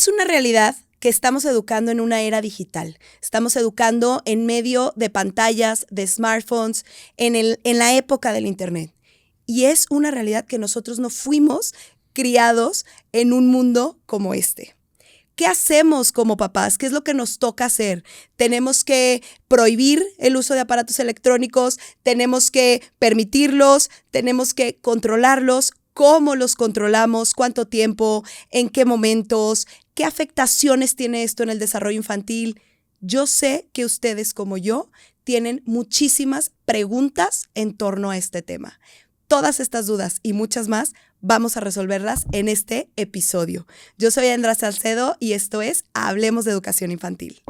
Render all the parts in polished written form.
Es una realidad que estamos educando en una era digital. Estamos educando en medio de pantallas, de smartphones, en la época del Internet. Y es una realidad que nosotros no fuimos criados en un mundo como este. ¿Qué hacemos como papás? ¿Qué es lo que nos toca hacer? ¿Tenemos que prohibir el uso de aparatos electrónicos? ¿Tenemos que permitirlos? ¿Tenemos que controlarlos? ¿Cómo los controlamos? ¿Cuánto tiempo? ¿En qué momentos? ¿Qué afectaciones tiene esto en el desarrollo infantil? Yo sé que ustedes, como yo, tienen muchísimas preguntas en torno a este tema. Todas estas dudas y muchas más vamos a resolverlas en este episodio. Yo soy Andrea Salcedo y esto es Hablemos de Educación Infantil.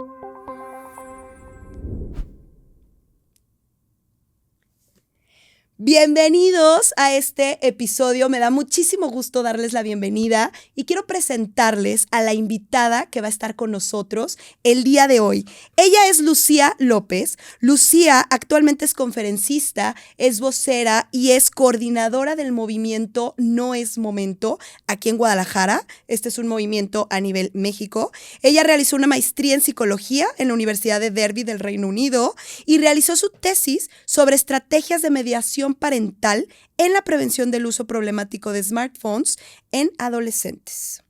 Bienvenidos a este episodio. Me da muchísimo gusto darles la bienvenida y quiero presentarles a la invitada que va a estar con nosotros el día de hoy. Ella es Lucía López. Lucía actualmente es conferencista, es vocera y es coordinadora del movimiento No es Momento aquí en Guadalajara. Este es un movimiento a nivel México. Ella realizó una maestría en psicología en la Universidad de Derby del Reino Unido y realizó su tesis sobre estrategias de mediación parental en la prevención del uso problemático de smartphones en adolescentes.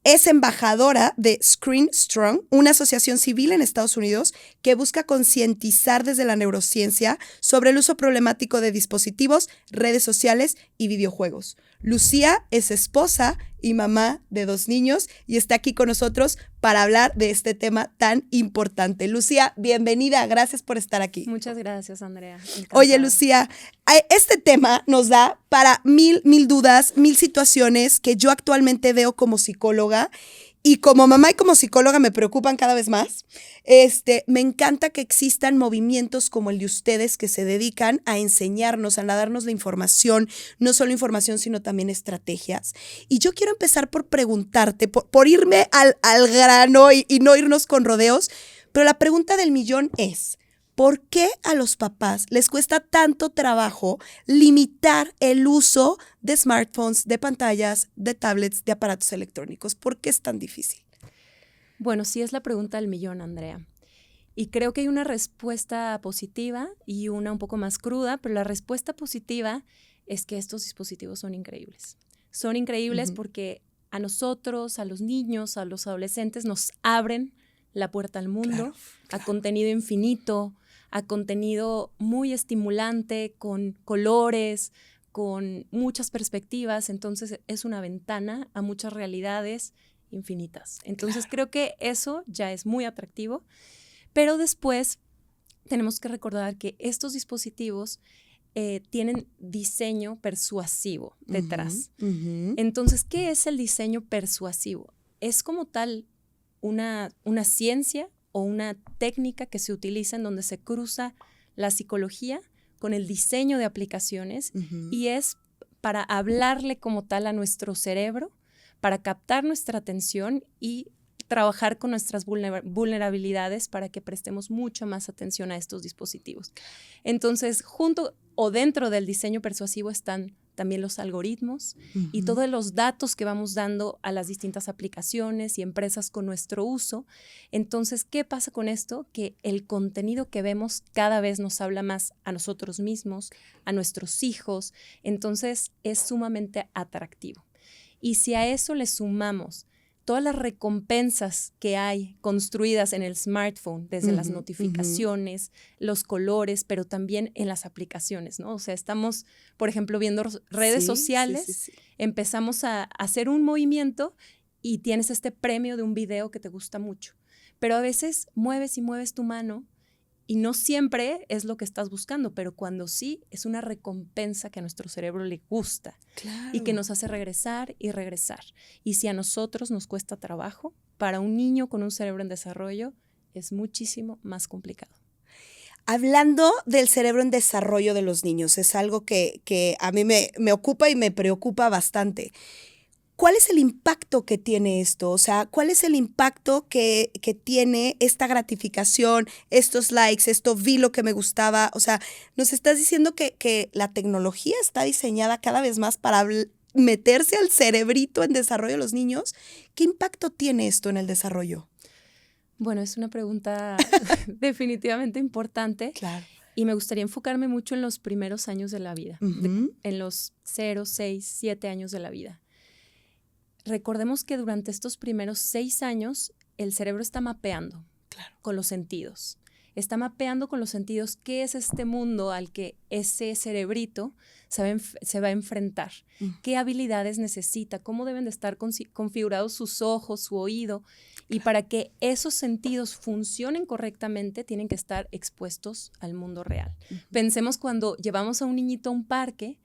Es embajadora de Screen Strong, una asociación civil en Estados Unidos que busca concientizar desde la neurociencia sobre el uso problemático de dispositivos, redes sociales y videojuegos. Lucía es esposa y mamá de 2 niños y está aquí con nosotros para hablar de este tema tan importante. Lucía, bienvenida, gracias por estar aquí. Muchas gracias, Andrea. Encantada. Oye, Lucía, este tema nos da para mil dudas, 1000 situaciones que yo actualmente veo como psicóloga y como mamá y como psicóloga me preocupan cada vez más. Me encanta que existan movimientos como el de ustedes que se dedican a enseñarnos, a darnos la información, no solo información, sino también estrategias. Y yo quiero empezar por preguntarte, por irme al grano y no irnos con rodeos, pero la pregunta del millón es, ¿por qué a los papás les cuesta tanto trabajo limitar el uso de smartphones, de pantallas, de tablets, de aparatos electrónicos? ¿Por qué es tan difícil? Bueno, sí es la pregunta del millón, Andrea. Y creo que hay una respuesta positiva y una un poco más cruda, pero la respuesta positiva es que estos dispositivos son increíbles. Son increíbles porque a nosotros, a los niños, a los adolescentes nos abren la puerta al mundo, claro. A contenido infinito, a contenido muy estimulante, con colores, con muchas perspectivas. Entonces es una ventana a muchas realidades infinitas. Entonces creo que eso ya es muy atractivo, pero después tenemos que recordar que estos dispositivos tienen diseño persuasivo detrás. Entonces, ¿qué es el diseño persuasivo? Es como tal una ciencia o una técnica que se utiliza en donde se cruza la psicología con el diseño de aplicaciones y es para hablarle como tal a nuestro cerebro, para captar nuestra atención y trabajar con nuestras vulnerabilidades para que prestemos mucho más atención a estos dispositivos. Entonces, junto o dentro del diseño persuasivo están también los algoritmos y todos los datos que vamos dando a las distintas aplicaciones y empresas con nuestro uso. Entonces, ¿qué pasa con esto? Que el contenido que vemos cada vez nos habla más a nosotros mismos, a nuestros hijos. Entonces, es sumamente atractivo. Y si a eso le sumamos todas las recompensas que hay construidas en el smartphone, desde las notificaciones, los colores, pero también en las aplicaciones, ¿no? O sea, estamos, por ejemplo, viendo redes sociales, empezamos a hacer un movimiento y tienes este premio de un video que te gusta mucho. Pero a veces mueves y mueves tu mano y no siempre es lo que estás buscando, pero cuando sí, es una recompensa que a nuestro cerebro le gusta. Claro. Y que nos hace regresar y regresar. Y si a nosotros nos cuesta trabajo, para un niño con un cerebro en desarrollo es muchísimo más complicado. Hablando del cerebro en desarrollo de los niños, es algo que a mí me ocupa y me preocupa bastante. ¿Cuál es el impacto que tiene esto? O sea, ¿cuál es el impacto que tiene esta gratificación, estos likes, esto vi lo que me gustaba? O sea, nos estás diciendo que la tecnología está diseñada cada vez más para meterse al cerebrito en desarrollo de los niños. ¿Qué impacto tiene esto en el desarrollo? Bueno, es una pregunta definitivamente importante. Claro. Y me gustaría enfocarme mucho en los primeros años de la vida, en los 0, 6, 7 años de la vida. Recordemos que durante estos primeros 6 años el cerebro está mapeando con los sentidos. Está mapeando con los sentidos qué es este mundo al que ese cerebrito se va a enfrentar, qué habilidades necesita, cómo deben de estar configurados sus ojos, su oído, y para que esos sentidos funcionen correctamente tienen que estar expuestos al mundo real. Pensemos cuando llevamos a un niñito a un parque,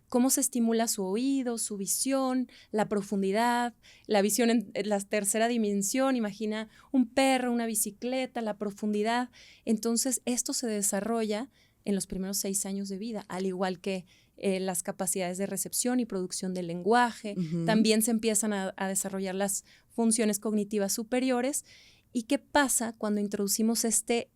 cómo se estimula su oído, su visión, la profundidad, la visión en la tercera dimensión. Imagina un perro, una bicicleta, la profundidad. Entonces, esto se desarrolla en los primeros 6 años de vida, al igual que las capacidades de recepción y producción del lenguaje. También se empiezan a desarrollar las funciones cognitivas superiores. ¿Y qué pasa cuando introducimos este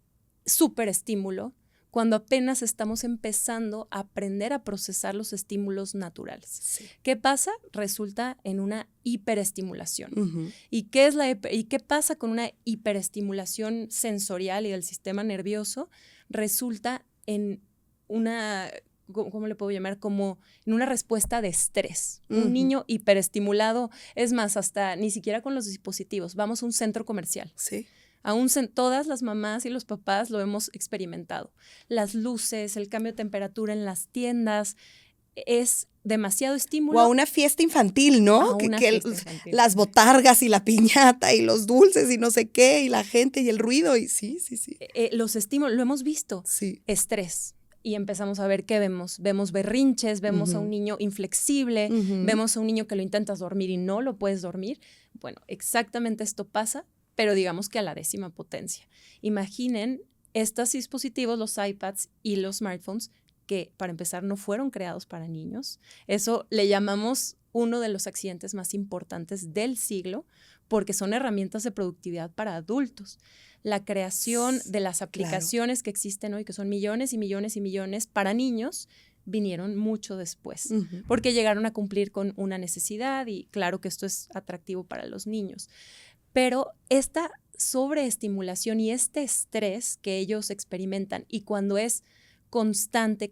superestímulo? Cuando apenas estamos empezando a aprender a procesar los estímulos naturales. Sí. ¿Qué pasa? Resulta en una hiperestimulación. ¿Y qué pasa con una hiperestimulación sensorial y del sistema nervioso? Resulta en una, ¿cómo le puedo llamar? Como en una respuesta de estrés. Un niño hiperestimulado, es más, hasta ni siquiera con los dispositivos. Vamos a un centro comercial. Sí. Aún todas las mamás y los papás lo hemos experimentado. Las luces, el cambio de temperatura en las tiendas, es demasiado estímulo. O a una fiesta infantil, ¿no? Infantil. Las botargas y la piñata y los dulces y no sé qué, y la gente y el ruido. Y sí. Los estímulos, lo hemos visto. Sí. Estrés. Y empezamos a ver qué vemos. Vemos berrinches, vemos a un niño inflexible, vemos a un niño que lo intentas dormir y no lo puedes dormir. Bueno, exactamente esto pasa, pero digamos que a la 10ª potencia. Imaginen estos dispositivos, los iPads y los smartphones, que para empezar no fueron creados para niños. Eso le llamamos uno de los accidentes más importantes del siglo, porque son herramientas de productividad para adultos. La creación de las aplicaciones que existen hoy, que son millones y millones y millones para niños, vinieron mucho después, porque llegaron a cumplir con una necesidad y claro que esto es atractivo para los niños. Pero esta sobreestimulación y este estrés que ellos experimentan, y cuando es constante,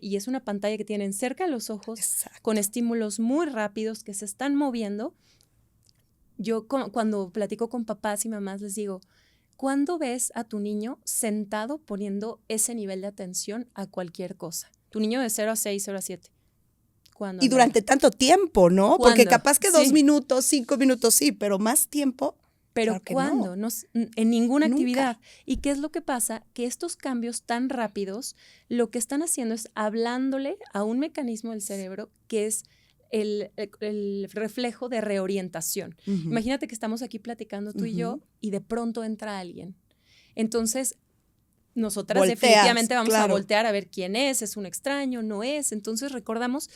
y es una pantalla que tienen cerca de los ojos, con estímulos muy rápidos que se están moviendo, yo cuando platico con papás y mamás les digo, ¿cuándo ves a tu niño sentado poniendo ese nivel de atención a cualquier cosa? Tu niño de 0 a 6, 0 a 7. Y durante tanto tiempo, ¿no? ¿Cuándo? Porque capaz que 2 minutos, 5 minutos, sí, pero más tiempo. Pero claro ¿cuándo? No, en ninguna actividad. ¿Y qué es lo que pasa? Que estos cambios tan rápidos, lo que están haciendo es hablándole a un mecanismo del cerebro que es el reflejo de reorientación. Imagínate que estamos aquí platicando tú y yo y de pronto entra alguien. Entonces, nosotras definitivamente vamos a voltear a ver quién es un extraño, no es. Entonces recordamos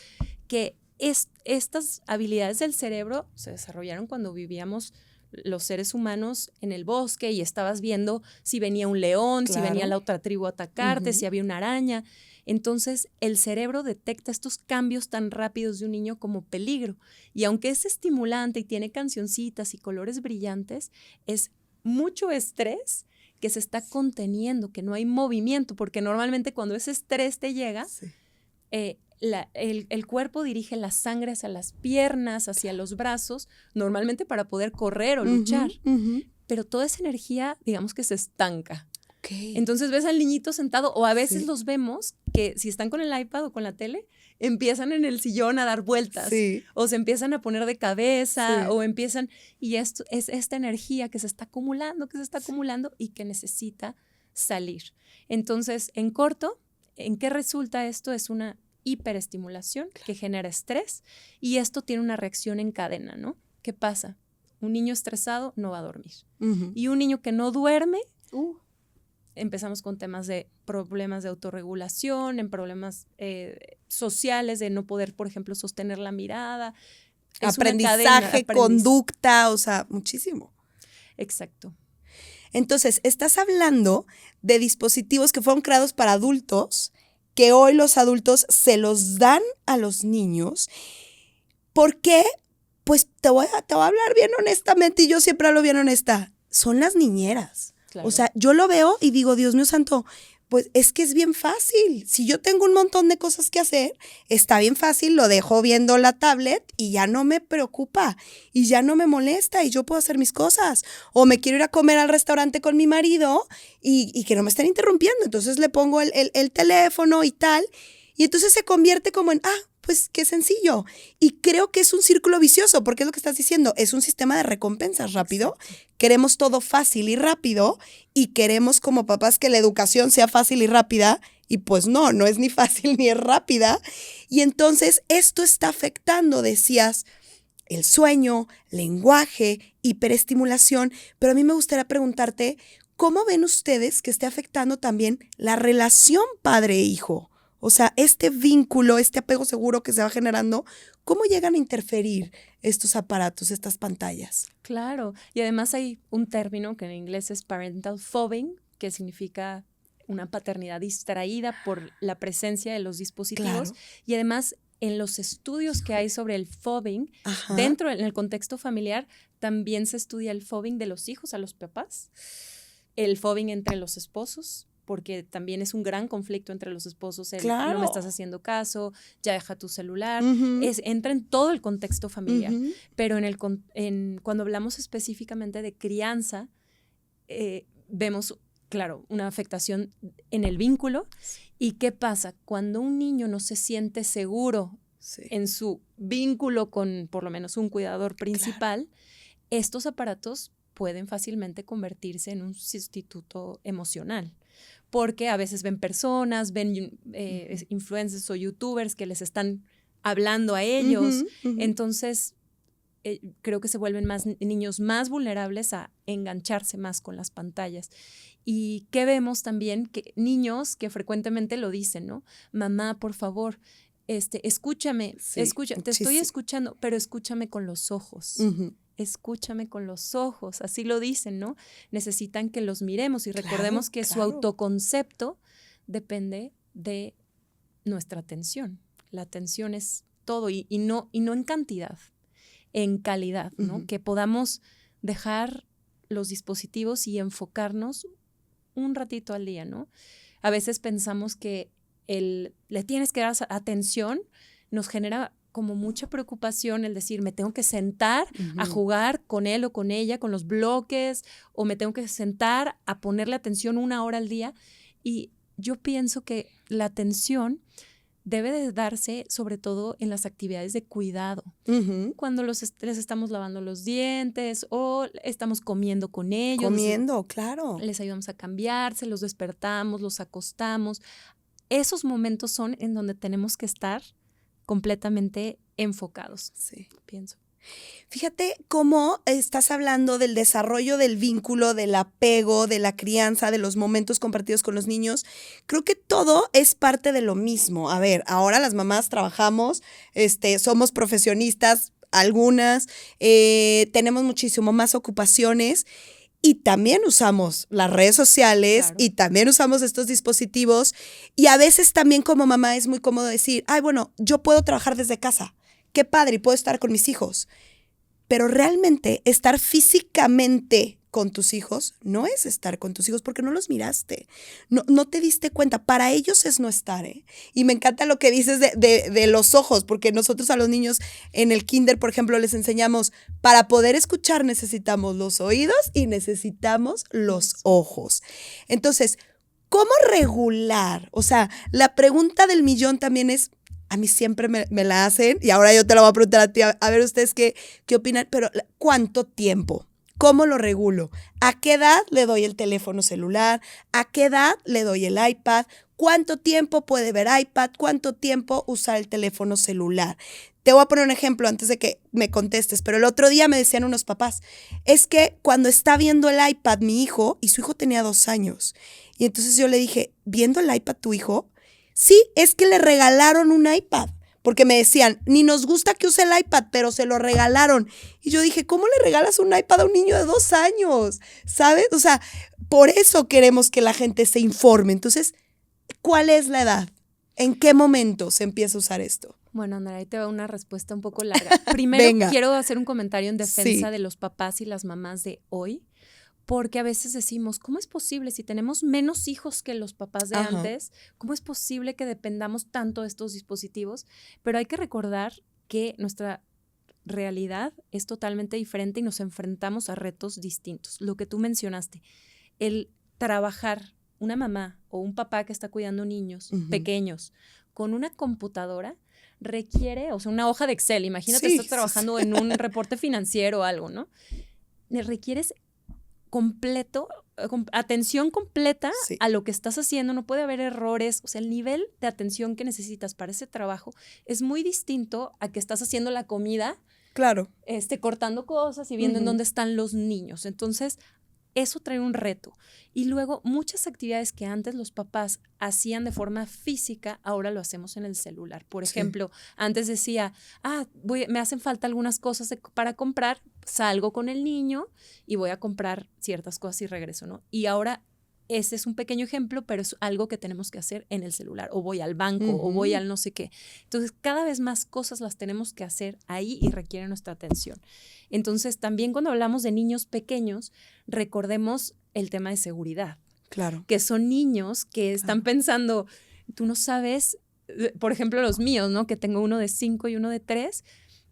que estas habilidades del cerebro se desarrollaron cuando vivíamos los seres humanos en el bosque y estabas viendo si venía un león, si venía la otra tribu a atacarte, si había una araña. Entonces el cerebro detecta estos cambios tan rápidos de un niño como peligro. Y aunque es estimulante y tiene cancioncitas y colores brillantes, es mucho estrés que se está conteniendo, que no hay movimiento, porque normalmente cuando ese estrés te llega, el cuerpo dirige la sangre hacia las piernas, hacia los brazos, normalmente para poder correr o luchar, pero toda esa energía, digamos que se estanca. Entonces ves al niñito sentado, o a veces los vemos que si están con el iPad o con la tele, empiezan en el sillón a dar vueltas, o se empiezan a poner de cabeza, o empiezan, y esto es esta energía que se está acumulando y que necesita salir. Entonces, en corto, ¿en qué resulta esto? Es una hiperestimulación que genera estrés, y esto tiene una reacción en cadena, ¿no? ¿Qué pasa? Un niño estresado no va a dormir. Y un niño que no duerme, empezamos con temas de problemas de autorregulación, en problemas sociales, de no poder, por ejemplo, sostener la mirada. Aprendizaje, conducta, o sea, muchísimo. Exacto. Entonces, estás hablando de dispositivos que fueron creados para adultos, que hoy los adultos se los dan a los niños. ¿Por qué? Pues te voy a hablar bien honestamente y yo siempre hablo bien honesta. Son las niñeras. Claro. O sea, yo lo veo y digo, Dios mío santo, pues es que es bien fácil. Si yo tengo un montón de cosas que hacer, está bien fácil, lo dejo viendo la tablet y ya no me preocupa y ya no me molesta y yo puedo hacer mis cosas. O me quiero ir a comer al restaurante con mi marido y que no me estén interrumpiendo. Entonces le pongo el teléfono y tal. Y entonces se convierte como en, pues qué sencillo. Y creo que es un círculo vicioso, porque es lo que estás diciendo, es un sistema de recompensas rápido. Exacto. Queremos todo fácil y rápido y queremos como papás que la educación sea fácil y rápida y pues no es ni fácil ni es rápida. Y entonces esto está afectando, decías, el sueño, lenguaje, hiperestimulación, pero a mí me gustaría preguntarte, ¿cómo ven ustedes que esté afectando también la relación padre-hijo? O sea, este vínculo, este apego seguro que se va generando, ¿cómo llegan a interferir estos aparatos, estas pantallas? Claro, y además hay un término que en inglés es parental fobbing, que significa una paternidad distraída por la presencia de los dispositivos. Claro. Y además, en los estudios que hay sobre el fobbing, en el contexto familiar, también se estudia el fobbing de los hijos a los papás, el fobbing entre los esposos, porque también es un gran conflicto entre los esposos, claro. No me estás haciendo caso, ya deja tu celular, entra en todo el contexto familiar, pero cuando hablamos específicamente de crianza, vemos, claro, una afectación en el vínculo. ¿Y qué pasa? Cuando un niño no se siente seguro en su vínculo con por lo menos un cuidador principal, claro. Estos aparatos pueden fácilmente convertirse en un sustituto emocional. Porque a veces ven personas, ven influencers o youtubers que les están hablando a ellos. Entonces, creo que se vuelven niños más vulnerables a engancharse más con las pantallas. Y que vemos también que niños que frecuentemente lo dicen, ¿no? Mamá, por favor, escúchame, te estoy escuchando, pero escúchame con los ojos. Escúchame con los ojos, así lo dicen, ¿no? Necesitan que los miremos y recordemos que su autoconcepto depende de nuestra atención. La atención es todo y no en cantidad, en calidad, ¿no? Que podamos dejar los dispositivos y enfocarnos un ratito al día, ¿no? A veces pensamos que le tienes que dar atención, nos genera como mucha preocupación el decir, me tengo que sentar a jugar con él o con ella, con los bloques, o me tengo que sentar a ponerle atención 1 hora al día. Y yo pienso que la atención debe de darse sobre todo en las actividades de cuidado. Cuando les estamos lavando los dientes o estamos comiendo con ellos. Claro. Les ayudamos a cambiarse, los despertamos, los acostamos. Esos momentos son en donde tenemos que estar completamente enfocados, pienso. Fíjate cómo estás hablando del desarrollo del vínculo, del apego, de la crianza, de los momentos compartidos con los niños. Creo que todo es parte de lo mismo. A ver, ahora las mamás trabajamos, somos profesionistas, algunas, tenemos muchísimo más ocupaciones. Y también usamos las redes sociales, claro. Y también usamos estos dispositivos. Y a veces también como mamá es muy cómodo decir, bueno, yo puedo trabajar desde casa. Qué padre, y puedo estar con mis hijos. Pero realmente estar físicamente con tus hijos no es estar con tus hijos porque no los miraste. No te diste cuenta. Para ellos es no estar, ¿eh? Y me encanta lo que dices de los ojos, porque nosotros a los niños en el kinder, por ejemplo, les enseñamos, para poder escuchar necesitamos los oídos y necesitamos los ojos. Entonces, ¿cómo regular? O sea, la pregunta del millón también es, a mí siempre me la hacen y ahora yo te la voy a preguntar a ti, a ver ustedes qué opinan, pero ¿cuánto tiempo? ¿Cómo lo regulo? ¿A qué edad le doy el teléfono celular? ¿A qué edad le doy el iPad? ¿Cuánto tiempo puede ver iPad? ¿Cuánto tiempo usar el teléfono celular? Te voy a poner un ejemplo antes de que me contestes, pero el otro día me decían unos papás, es que cuando está viendo el iPad mi hijo, y su hijo tenía 2 años, y entonces yo le dije, ¿viendo el iPad tu hijo? Sí, es que le regalaron un iPad. Porque me decían, ni nos gusta que use el iPad, pero se lo regalaron. Y yo dije, ¿cómo le regalas un iPad a un niño de 2 años? ¿Sabes? O sea, por eso queremos que la gente se informe. Entonces, ¿cuál es la edad? ¿En qué momento se empieza a usar esto? Bueno, Andrea, ahí te va una respuesta un poco larga. Primero, Venga. quiero hacer un comentario en defensa Sí. de los papás y las mamás de hoy, porque a veces decimos, ¿cómo es posible si tenemos menos hijos que los papás de Ajá. antes? ¿Cómo es posible que dependamos tanto de estos dispositivos? Pero hay que recordar que nuestra realidad es totalmente diferente y nos enfrentamos a retos distintos. Lo que tú mencionaste, el trabajar una mamá o un papá que está cuidando niños pequeños con una computadora requiere, o sea, una hoja de Excel. Imagínate, estás trabajando en un reporte financiero o algo, ¿no? Requieres atención completa a lo que estás haciendo, no puede haber errores, o sea, el nivel de atención que necesitas para ese trabajo es muy distinto a que estás haciendo la comida, claro, cortando cosas y viendo en dónde están los niños. Entonces, eso trae un reto. Y luego, muchas actividades que antes los papás hacían de forma física, ahora lo hacemos en el celular. Por ejemplo, antes decía, me hacen falta algunas cosas para comprar, salgo con el niño y voy a comprar ciertas cosas y regreso, ¿no? Y ahora ese es un pequeño ejemplo, pero es algo que tenemos que hacer en el celular, o voy al banco, o voy al no sé qué. Entonces, cada vez más cosas las tenemos que hacer ahí y requieren nuestra atención. Entonces, también cuando hablamos de niños pequeños, recordemos el tema de seguridad. Claro. Que son niños que están pensando, tú no sabes, por ejemplo, los míos, ¿no? Que tengo uno de 5 y uno de 3,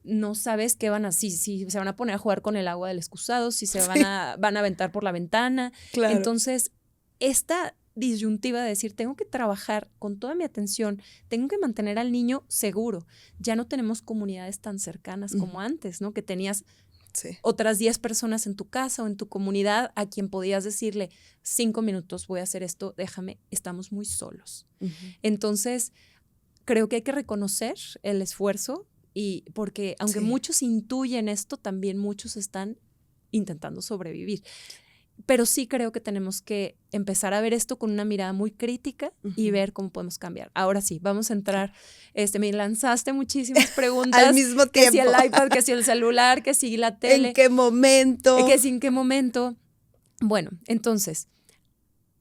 no sabes qué van a hacer, si se van a poner a jugar con el agua del excusado, si se van a aventar por la ventana. Claro. Entonces, esta disyuntiva de decir, tengo que trabajar con toda mi atención, tengo que mantener al niño seguro. Ya no tenemos comunidades tan cercanas como antes, ¿no? Que tenías otras 10 personas en tu casa o en tu comunidad a quien podías decirle, 5 minutos, voy a hacer esto, déjame, estamos muy solos. Entonces, creo que hay que reconocer el esfuerzo, y porque aunque muchos intuyen esto, también muchos están intentando sobrevivir. Pero sí creo que tenemos que empezar a ver esto con una mirada muy crítica y ver cómo podemos cambiar. Ahora sí, vamos a entrar. Me lanzaste muchísimas preguntas. Al mismo tiempo. Que si el iPad, que si el celular, que si la tele. ¿En qué momento? Que si en qué momento. Bueno, entonces,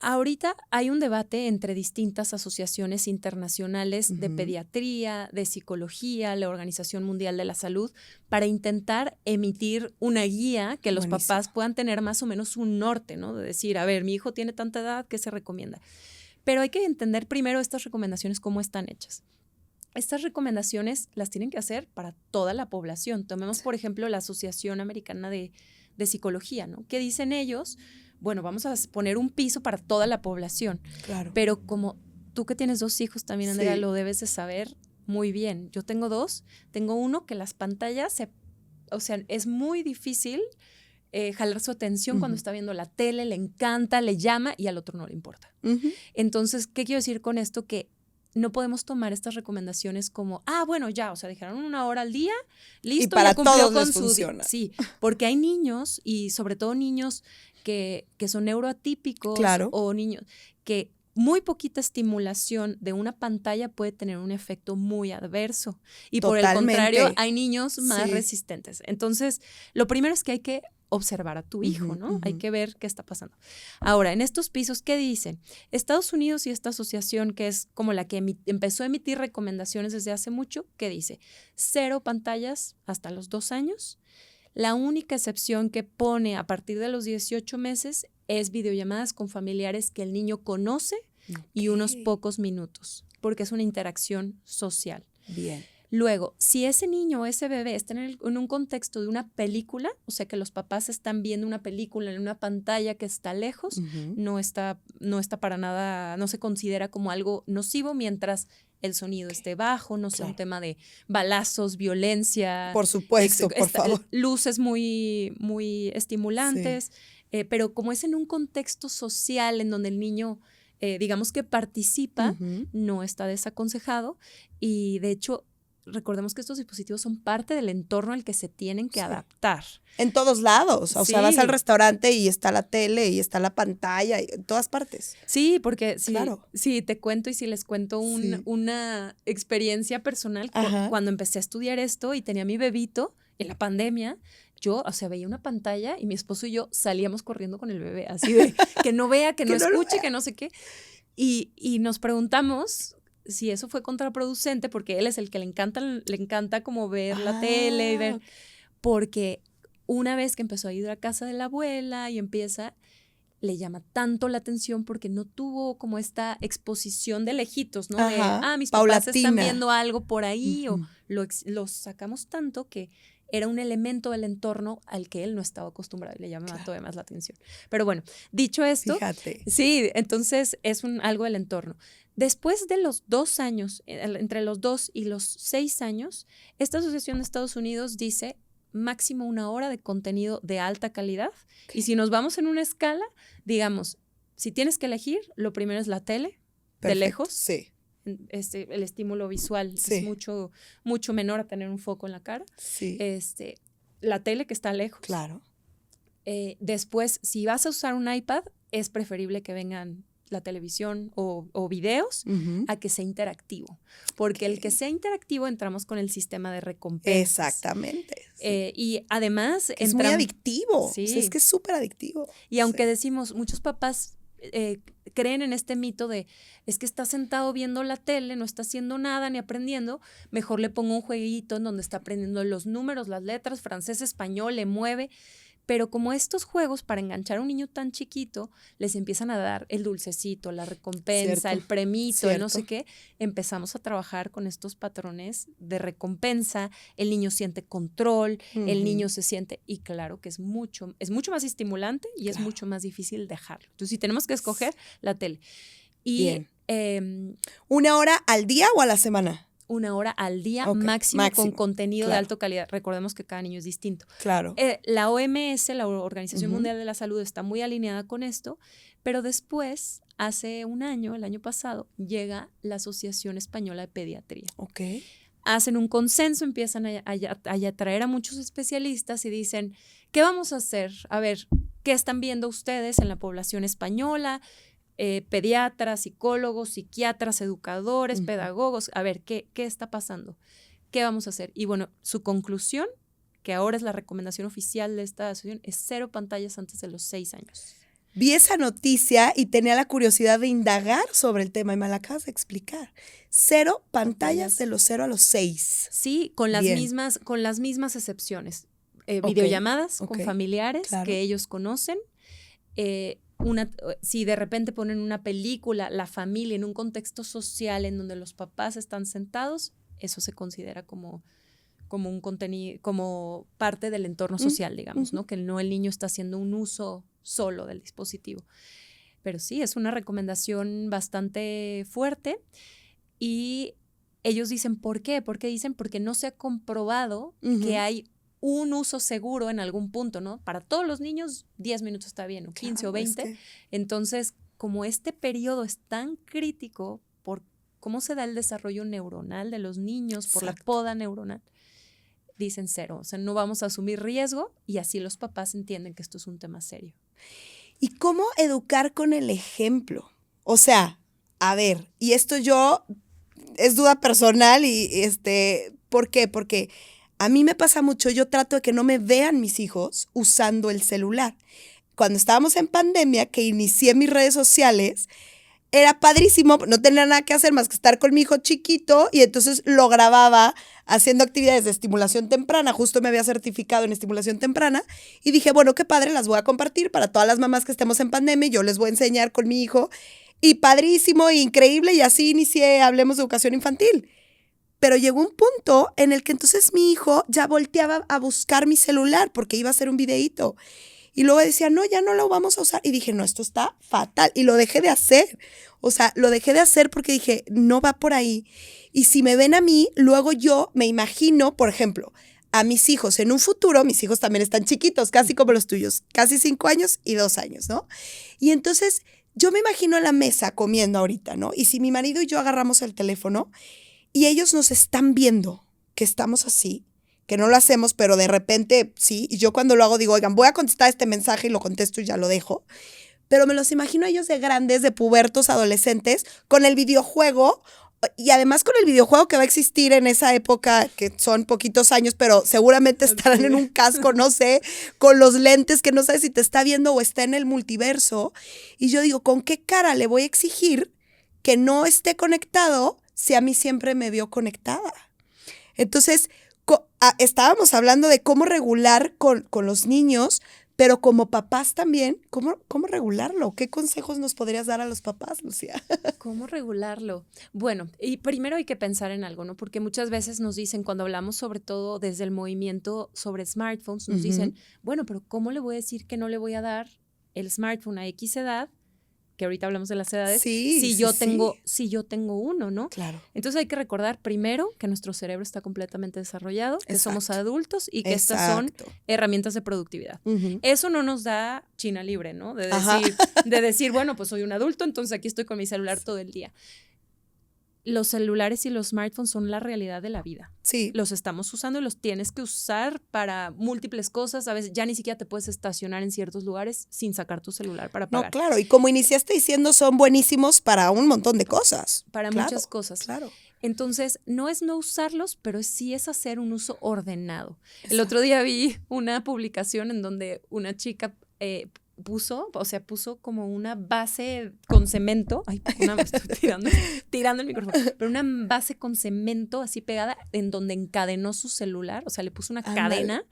ahorita hay un debate entre distintas asociaciones internacionales de pediatría, de psicología, la Organización Mundial de la Salud, para intentar emitir una guía que los papás puedan tener más o menos un norte, ¿no? De decir, a ver, mi hijo tiene tanta edad, ¿qué se recomienda? Pero hay que entender primero estas recomendaciones, cómo están hechas. Estas recomendaciones las tienen que hacer para toda la población. Tomemos, por ejemplo, la Asociación Americana de Psicología, ¿no? ¿Qué dicen ellos? Bueno, vamos a poner un piso para toda la población. Claro. Pero como tú que tienes 2 hijos también, Andrea, lo debes de saber muy bien. Yo tengo 2. Tengo uno que las pantallas, es muy difícil jalar su atención cuando está viendo la tele, le encanta, le llama y al otro no le importa. Entonces, ¿qué quiero decir con esto? Que no podemos tomar estas recomendaciones como, bueno, ya, dijeron 1 hora al día, listo, y para ya cumplió todos con les su funciona. Sí, porque hay niños, y sobre todo niños que son neuroatípicos, o niños que muy poquita estimulación de una pantalla puede tener un efecto muy adverso. Y por el contrario, hay niños más resistentes. Entonces, lo primero es que hay que observar a tu hijo, ¿no? Hay que ver qué está pasando. Ahora, en estos pisos, ¿qué dicen? Estados Unidos y esta asociación, que es como la que empezó a emitir recomendaciones desde hace mucho, ¿qué dice? 0 pantallas hasta los 2 años. La única excepción que pone a partir de los 18 meses es videollamadas con familiares que el niño conoce y unos pocos minutos, porque es una interacción social. Bien. Luego, si ese niño o ese bebé está en un contexto de una película, o sea que los papás están viendo una película en una pantalla que está lejos, no está para nada, no se considera como algo nocivo mientras el sonido esté bajo, no sea un tema de balazos, violencia. Por supuesto, por favor. Luces muy, muy estimulantes, pero como es en un contexto social en donde el niño, digamos que participa, no está desaconsejado, y de hecho, recordemos que estos dispositivos son parte del entorno al que se tienen que adaptar. En todos lados. O sea, vas al restaurante y está la tele y está la pantalla, y en todas partes. Sí, porque si te cuento y si les cuento una experiencia personal, cuando empecé a estudiar esto y tenía mi bebito en la pandemia, yo, veía una pantalla y mi esposo y yo salíamos corriendo con el bebé, así de que no vea, que no escuche, que no sé qué. Y nos preguntamos, si eso fue contraproducente, porque él es el que le encanta como ver la tele y ver, porque una vez que empezó a ir a casa de la abuela y le llama tanto la atención porque no tuvo como esta exposición de lejitos, ¿no? De, mis papás están viendo algo por ahí, o los sacamos tanto que era un elemento del entorno al que él no estaba acostumbrado y le llamaba todavía más la atención. Pero bueno, dicho esto, fíjate. Sí, entonces es algo del entorno. Después de los 2 años, entre los 2 y los 6 años, esta asociación de Estados Unidos dice máximo 1 hora de contenido de alta calidad. Okay. Y si nos vamos en una escala, digamos, si tienes que elegir, lo primero es la tele, perfecto, de lejos. Sí. El estímulo visual es mucho, mucho menor a tener un foco en la cara. Sí. La tele, que está lejos. Claro. Después, si vas a usar un iPad, es preferible que vengan la televisión o videos a que sea interactivo. Porque el que sea interactivo entramos con el sistema de recompensas. Exactamente. Sí. Y además... Es muy adictivo. Sí. O sea, es que es súper adictivo. Y aunque decimos, muchos papás creen en este mito de, es que está sentado viendo la tele, no está haciendo nada ni aprendiendo, mejor le pongo un jueguito en donde está aprendiendo los números, las letras, francés, español, le mueve. Pero como estos juegos, para enganchar a un niño tan chiquito, les empiezan a dar el dulcecito, la recompensa, el premito, el no sé qué, empezamos a trabajar con estos patrones de recompensa, el niño siente control, el niño se siente, y claro que es mucho más estimulante y es mucho más difícil dejarlo. Entonces, si tenemos que escoger, la tele. Y, bien. ¿1 hora al día o a la semana? 1 hora al día, máximo, con contenido de alta calidad. Recordemos que cada niño es distinto. Claro. La OMS, la Organización Mundial de la Salud, está muy alineada con esto, pero después, hace un año, el año pasado, llega la Asociación Española de Pediatría. Ok. Hacen un consenso, empiezan a traer a muchos especialistas y dicen, ¿qué vamos a hacer? A ver, ¿qué están viendo ustedes en la población española? Pediatras, psicólogos, psiquiatras, educadores, pedagogos, a ver, ¿qué está pasando? ¿Qué vamos a hacer? Y bueno, su conclusión, que ahora es la recomendación oficial de esta asociación, es 0 pantallas antes de los 6 años. Vi esa noticia y tenía la curiosidad de indagar sobre el tema y me la acabas de explicar. 0 pantallas de los 0 a los 6. Sí, con las mismas excepciones. Videollamadas con familiares que ellos conocen, si de repente ponen una película, la familia, en un contexto social en donde los papás están sentados, eso se considera como un contenido, como parte del entorno social, digamos, ¿no? Que no el niño está haciendo un uso solo del dispositivo. Pero sí, es una recomendación bastante fuerte y ellos dicen, ¿por qué? Porque no se ha comprobado que hay un uso seguro en algún punto, ¿no? Para todos los niños, 10 minutos está bien, o 15 o 20. Entonces, como este periodo es tan crítico por cómo se da el desarrollo neuronal de los niños, por la poda neuronal, dicen 0. O sea, no vamos a asumir riesgo y así los papás entienden que esto es un tema serio. ¿Y cómo educar con el ejemplo? O sea, a ver, y esto es duda personal y ¿por qué? Porque a mí me pasa mucho, yo trato de que no me vean mis hijos usando el celular. Cuando estábamos en pandemia, que inicié mis redes sociales, era padrísimo, no tenía nada que hacer más que estar con mi hijo chiquito y entonces lo grababa haciendo actividades de estimulación temprana. Justo me había certificado en estimulación temprana y dije, bueno, qué padre, las voy a compartir para todas las mamás que estemos en pandemia y yo les voy a enseñar con mi hijo. Y padrísimo, increíble, y así inicié Hablemos de Educación Infantil. Pero llegó un punto en el que entonces mi hijo ya volteaba a buscar mi celular porque iba a hacer un videíto. Y luego decía, no, ya no lo vamos a usar. Y dije, no, esto está fatal. Y lo dejé de hacer. O sea, lo dejé de hacer porque dije, no va por ahí. Y si me ven a mí, luego yo me imagino, por ejemplo, a mis hijos en un futuro, mis hijos también están chiquitos, casi como los tuyos, casi 5 años y 2 años, ¿no? Y entonces yo me imagino a la mesa comiendo ahorita, ¿no? Y si mi marido y yo agarramos el teléfono y ellos nos están viendo que estamos así, que no lo hacemos, pero de repente sí, y yo cuando lo hago digo, oigan, voy a contestar este mensaje y lo contesto y ya lo dejo, pero me los imagino a ellos de grandes, de pubertos, adolescentes, con el videojuego, y además con el videojuego que va a existir en esa época, que son poquitos años, pero seguramente estarán en un casco, no sé, con los lentes que no sabes si te está viendo o está en el multiverso, y yo digo, ¿con qué cara le voy a exigir que no esté conectado si a mí siempre me vio conectada? Entonces, estábamos hablando de cómo regular con los niños, pero como papás también, ¿cómo regularlo? ¿Qué consejos nos podrías dar a los papás, Lucía? ¿Cómo regularlo? Bueno, y primero hay que pensar en algo, ¿no? Porque muchas veces nos dicen, cuando hablamos sobre todo desde el movimiento sobre smartphones, nos dicen, bueno, pero ¿cómo le voy a decir que no le voy a dar el smartphone a X edad? Que ahorita hablamos de las edades, si yo tengo uno, ¿no? Claro. Entonces hay que recordar primero que nuestro cerebro está completamente desarrollado, que somos adultos y que estas son herramientas de productividad. Eso no nos da China libre, ¿no? De decir, bueno, pues soy un adulto, entonces aquí estoy con mi celular todo el día. Los celulares y los smartphones son la realidad de la vida. Sí. Los estamos usando y los tienes que usar para múltiples cosas. A veces ya ni siquiera te puedes estacionar en ciertos lugares sin sacar tu celular para pagar. No, claro. Y como iniciaste diciendo, son buenísimos para un montón de cosas. Para muchas cosas. Claro. Entonces, no es no usarlos, pero sí es hacer un uso ordenado. Exacto. El otro día vi una publicación en donde una chica puso como una base con cemento, me estoy tirando el micrófono, pero una base con cemento así pegada en donde encadenó su celular, o sea, le puso una cadena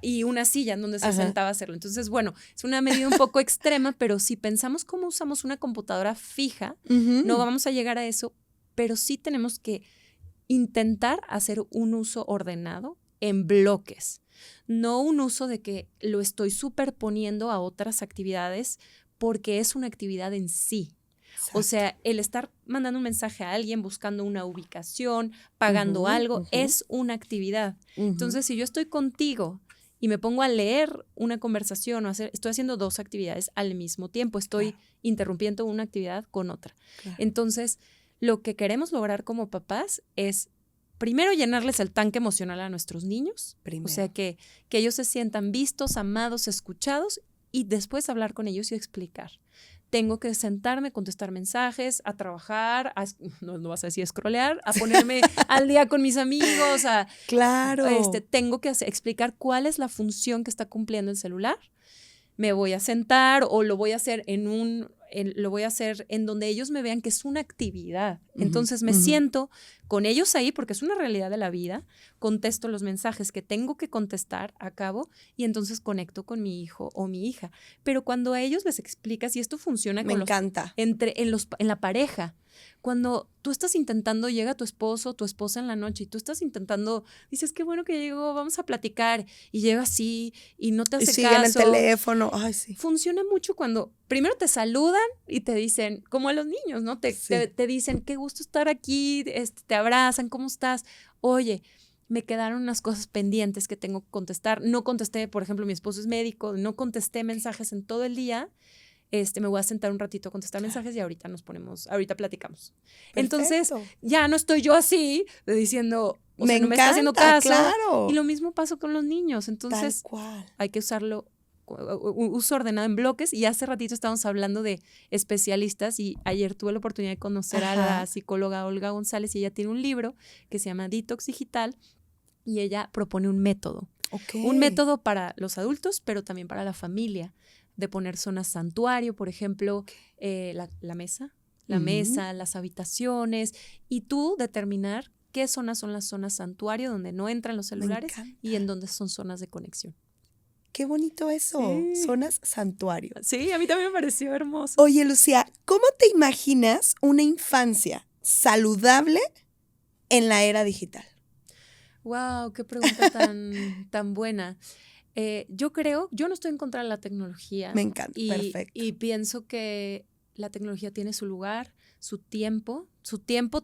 y una silla en donde se sentaba a hacerlo. Entonces, bueno, es una medida un poco extrema, pero si pensamos cómo usamos una computadora fija, no vamos a llegar a eso, pero sí tenemos que intentar hacer un uso ordenado en bloques. No un uso de que lo estoy superponiendo a otras actividades porque es una actividad en sí. Exacto. O sea, el estar mandando un mensaje a alguien, buscando una ubicación, pagando algo, es una actividad. Entonces, si yo estoy contigo y me pongo a leer una conversación estoy haciendo dos actividades al mismo tiempo, estoy interrumpiendo una actividad con otra. Claro. Entonces, lo que queremos lograr como papás es primero llenarles el tanque emocional a nuestros niños, o sea, que ellos se sientan vistos, amados, escuchados, y después hablar con ellos y explicar. Tengo que sentarme, contestar mensajes, a trabajar, no vas a decir scrollear, a ponerme al día con mis amigos, claro. Tengo que explicar cuál es la función que está cumpliendo el celular. Me voy a sentar o lo voy a hacer en donde ellos me vean que es una actividad. Entonces me siento con ellos ahí porque es una realidad de la vida, contesto los mensajes que tengo que contestar, acabo, y entonces conecto con mi hijo o mi hija. Pero cuando a ellos les explicas, y esto funciona me encanta. En la pareja, cuando tú estás intentando, llega tu esposo o tu esposa en la noche y tú estás intentando, dices, qué bueno que llegó, vamos a platicar, y llega así y no te hace caso. Y sigue en el teléfono. Ay, sí. Funciona mucho cuando primero te saludan y te dicen, como a los niños, ¿no? Te dicen, qué gusto estar aquí, te abrazan, ¿cómo estás? Oye, me quedaron unas cosas pendientes que tengo que contestar. No contesté, por ejemplo, mi esposo es médico, no contesté mensajes en todo el día. Me voy a sentar un ratito a contestar mensajes y ahorita platicamos. Perfecto. Entonces, ya no estoy yo así diciendo, no me está haciendo caso. Claro. Y lo mismo pasa con los niños. Entonces, tal cual. Hay que usarlo, uso ordenado en bloques. Y hace ratito estábamos hablando de especialistas y ayer tuve la oportunidad de conocer a la psicóloga Olga González y ella tiene un libro que se llama Detox Digital y ella propone un método. Un método para los adultos, pero también para la familia, de poner zonas santuario, por ejemplo, la mesa, las habitaciones, y tú determinar qué zonas son las zonas santuario donde no entran los celulares y en donde son zonas de conexión. Qué bonito eso, zonas santuario. Sí, a mí también me pareció hermoso. Oye, Lucía, ¿cómo te imaginas una infancia saludable en la era digital? Wow, qué pregunta tan buena. Yo no estoy en contra de la tecnología. Me encanta, perfecto. Y pienso que la tecnología tiene su lugar, su tiempo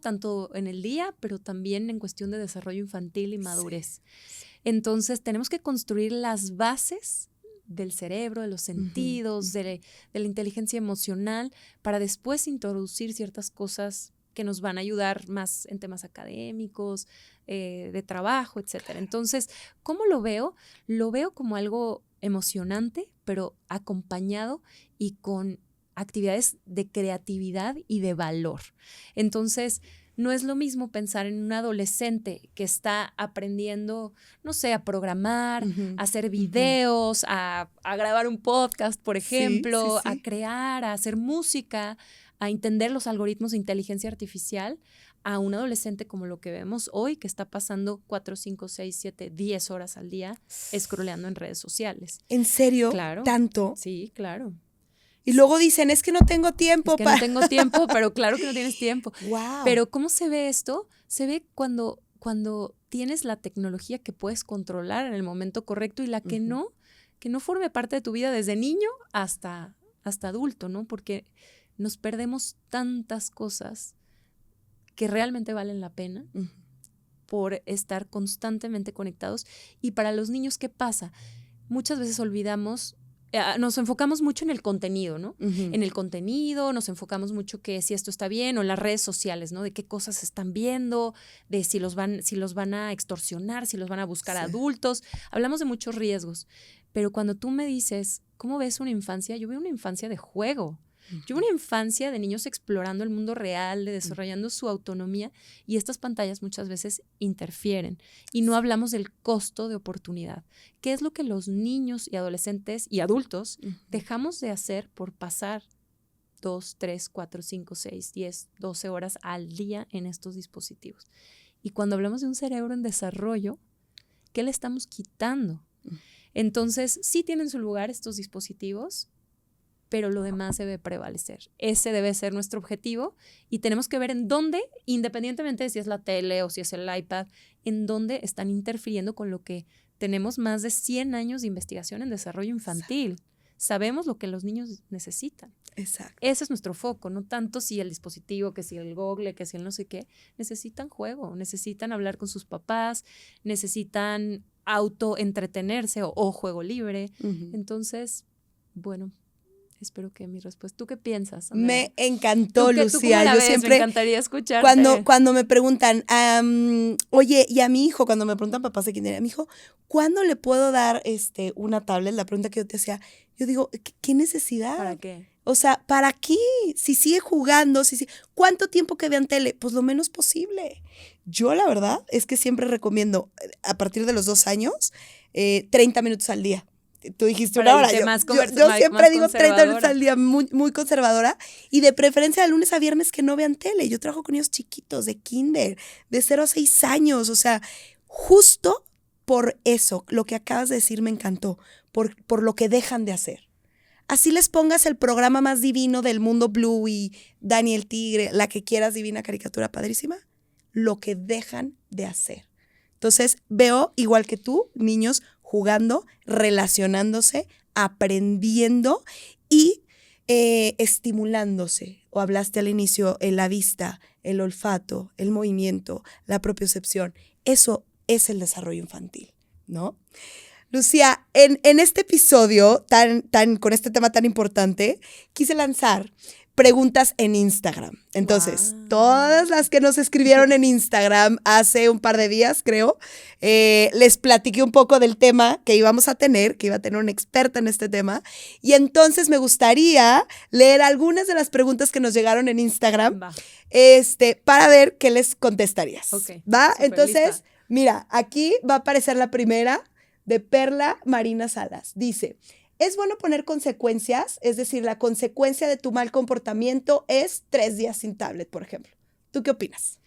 tanto en el día, pero también en cuestión de desarrollo infantil y madurez. Sí. Entonces, tenemos que construir las bases del cerebro, de los sentidos, de la inteligencia emocional, para después introducir ciertas cosas que nos van a ayudar más en temas académicos, de trabajo, etcétera. Entonces, ¿cómo lo veo? Lo veo como algo emocionante, pero acompañado y con actividades de creatividad y de valor. Entonces, no es lo mismo pensar en un adolescente que está aprendiendo, no sé, a programar, a hacer videos, a grabar un podcast, por ejemplo, a crear, a hacer música, a entender los algoritmos de inteligencia artificial, a un adolescente como lo que vemos hoy, que está pasando 4, 5, 6, 7, 10 horas al día scrolleando en redes sociales. ¿En serio? Claro. ¿Tanto? Sí, claro. Y luego dicen, es que no tengo tiempo. Es que no tengo tiempo, pero claro que no tienes tiempo. Wow. Pero ¿cómo se ve esto? Se ve cuando tienes la tecnología que puedes controlar en el momento correcto y la que no forme parte de tu vida desde niño hasta adulto, ¿no? Porque nos perdemos tantas cosas que realmente valen la pena por estar constantemente conectados. Y para los niños, ¿qué pasa? Muchas veces olvidamos, nos enfocamos mucho en el contenido, ¿no? En el contenido, nos enfocamos mucho que si esto está bien, o en las redes sociales, ¿no? De qué cosas están viendo, de si los van a extorsionar, si los van a buscar adultos. Hablamos de muchos riesgos. Pero cuando tú me dices, ¿cómo ves una infancia? Yo veo una infancia de juego. Yo veo una infancia de niños explorando el mundo real, de desarrollando su autonomía, y estas pantallas muchas veces interfieren. Y no hablamos del costo de oportunidad. ¿Qué es lo que los niños y adolescentes y adultos dejamos de hacer por pasar 2, 3, 4, 5, 6, 10, 12 horas al día en estos dispositivos? Y cuando hablamos de un cerebro en desarrollo, ¿qué le estamos quitando? Entonces, sí tienen su lugar estos dispositivos, pero lo demás debe prevalecer. Ese debe ser nuestro objetivo y tenemos que ver en dónde, independientemente de si es la tele o si es el iPad, en dónde están interfiriendo con lo que tenemos más de 100 años de investigación en desarrollo infantil. Exacto. Sabemos lo que los niños necesitan. Exacto. Ese es nuestro foco, no tanto si el dispositivo, que si el Google, que si el no sé qué. Necesitan juego, necesitan hablar con sus papás, necesitan autoentretenerse o juego libre. Entonces, bueno, espero que mi respuesta. ¿Tú qué piensas, Andrea? Me encantó, Lucía. ¿Tú cómo la ves? Siempre me encantaría escucharte. Cuando me preguntan, oye, y a mi hijo, cuando me preguntan papás de kinder, a mi hijo, ¿cuándo le puedo dar una tablet? La pregunta que yo te hacía, yo digo, ¿qué necesidad? ¿Para qué? O sea, ¿para qué? Si sigue jugando, ¿cuánto tiempo que vean tele? Pues lo menos posible. Yo, la verdad, es que siempre recomiendo, a partir de los 2 años, 30 minutos al día. Tú dijiste una hora. Yo siempre digo 30 minutos al día, muy, muy conservadora. Y de preferencia de lunes a viernes que no vean tele. Yo trabajo con niños chiquitos, de kinder, de 0 a 6 años. O sea, justo por eso, lo que acabas de decir me encantó. Por lo que dejan de hacer. Así les pongas el programa más divino del mundo Blue y Dani el Tigre, la que quieras, divina caricatura padrísima. Lo que dejan de hacer. Entonces, veo, igual que tú, niños jugando, relacionándose, aprendiendo y estimulándose. O hablaste al inicio, la vista, el olfato, el movimiento, la propiocepción. Eso es el desarrollo infantil, ¿no? Lucía, en este episodio con este tema tan importante, quise lanzar preguntas en Instagram. Entonces, todas las que nos escribieron en Instagram hace un par de días, creo, les platiqué un poco del tema que íbamos a tener, que iba a tener una experta en este tema. Y entonces me gustaría leer algunas de las preguntas que nos llegaron en Instagram para ver qué les contestarías. Okay. ¿Va? Entonces, lista. Mira, aquí va a aparecer la primera de Perla Marina Salas. Dice, ¿es bueno poner consecuencias? Es decir, la consecuencia de tu mal comportamiento es 3 días sin tablet, por ejemplo. ¿Tú qué opinas?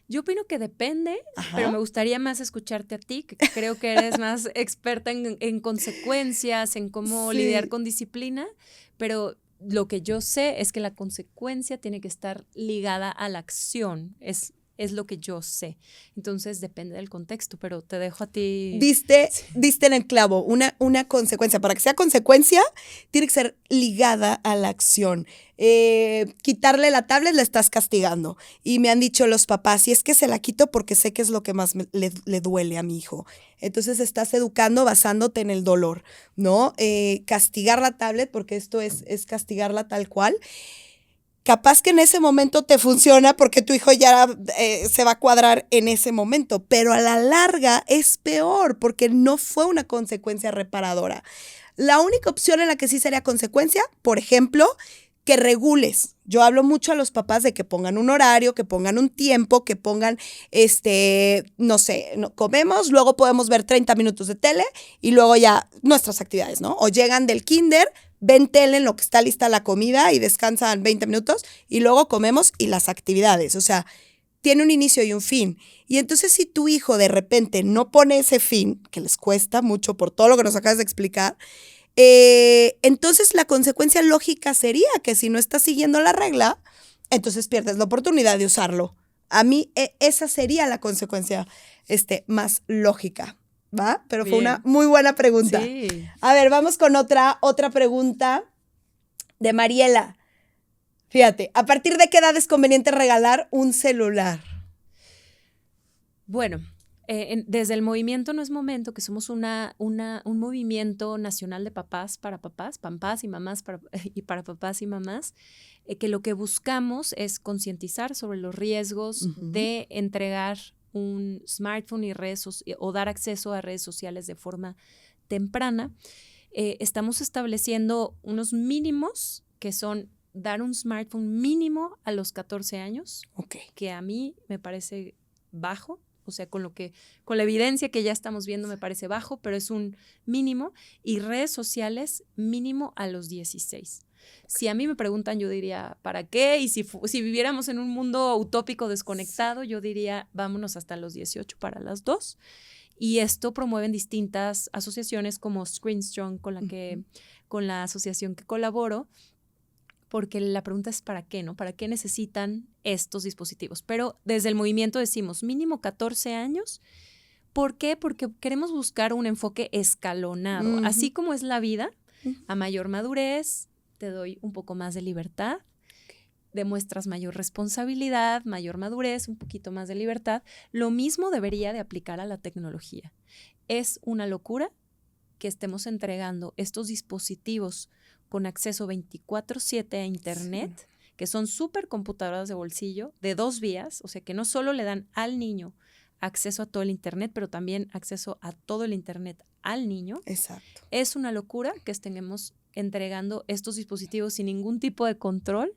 Yo opino que depende, pero me gustaría más escucharte a ti, que creo que eres más experta en consecuencias, en cómo lidiar con disciplina, pero lo que yo sé es que la consecuencia tiene que estar ligada a la acción, es lo que yo sé. Entonces depende del contexto, pero te dejo a ti. Diste en el clavo, una consecuencia. Para que sea consecuencia, tiene que ser ligada a la acción. Quitarle la tablet la estás castigando. Y me han dicho los papás, y es que se la quito porque sé que es lo que más le duele a mi hijo. Entonces estás educando basándote en el dolor, ¿no? Castigar la tablet, porque esto es castigarla tal cual. Capaz que en ese momento te funciona porque tu hijo ya se va a cuadrar en ese momento, pero a la larga es peor porque no fue una consecuencia reparadora. La única opción en la que sí sería consecuencia, por ejemplo, que regules. Yo hablo mucho a los papás de que pongan un horario, que pongan un tiempo, que pongan, no sé, comemos, luego podemos ver 30 minutos de tele y luego ya nuestras actividades, ¿no? O llegan del kinder, ven tele en lo que está lista la comida y descansan 20 minutos y luego comemos y las actividades. O sea, tiene un inicio y un fin. Y entonces si tu hijo de repente no pone ese fin, que les cuesta mucho por todo lo que nos acabas de explicar, entonces la consecuencia lógica sería que si no estás siguiendo la regla, entonces pierdes la oportunidad de usarlo. A mí esa sería la consecuencia más lógica, ¿va? Pero Bien. fue una muy buena pregunta. Sí. A ver, vamos con otra pregunta de Mariela. Fíjate, ¿a partir de qué edad es conveniente regalar un celular? Bueno, desde el movimiento No es Momento, que somos un movimiento nacional de papás y mamás y para papás y mamás, que lo que buscamos es concientizar sobre los riesgos de entregar un smartphone y o dar acceso a redes sociales de forma temprana. Estamos estableciendo unos mínimos que son dar un smartphone mínimo a los 14 años, que a mí me parece bajo. O sea, con la evidencia que ya estamos viendo me parece bajo, pero es un mínimo. Y redes sociales mínimo a los 16. Si a mí me preguntan, yo diría, ¿para qué? Y si viviéramos en un mundo utópico desconectado, yo diría, vámonos hasta los 18 para las 2. Y esto promueven distintas asociaciones como Screen Strong, con la asociación que colaboro, porque la pregunta es ¿para qué, no? ¿Para qué necesitan estos dispositivos? Pero desde el movimiento decimos mínimo 14 años. ¿Por qué? Porque queremos buscar un enfoque escalonado. Así como es la vida, a mayor madurez, te doy un poco más de libertad, demuestras mayor responsabilidad, mayor madurez, un poquito más de libertad. Lo mismo debería de aplicar a la tecnología. Es una locura que estemos entregando estos dispositivos con acceso 24/7 a Internet, que son supercomputadoras de bolsillo de 2 vías, o sea que no solo le dan al niño acceso a todo el Internet, pero también acceso a todo el Internet al niño. Exacto. Es una locura que estemos entregando estos dispositivos sin ningún tipo de control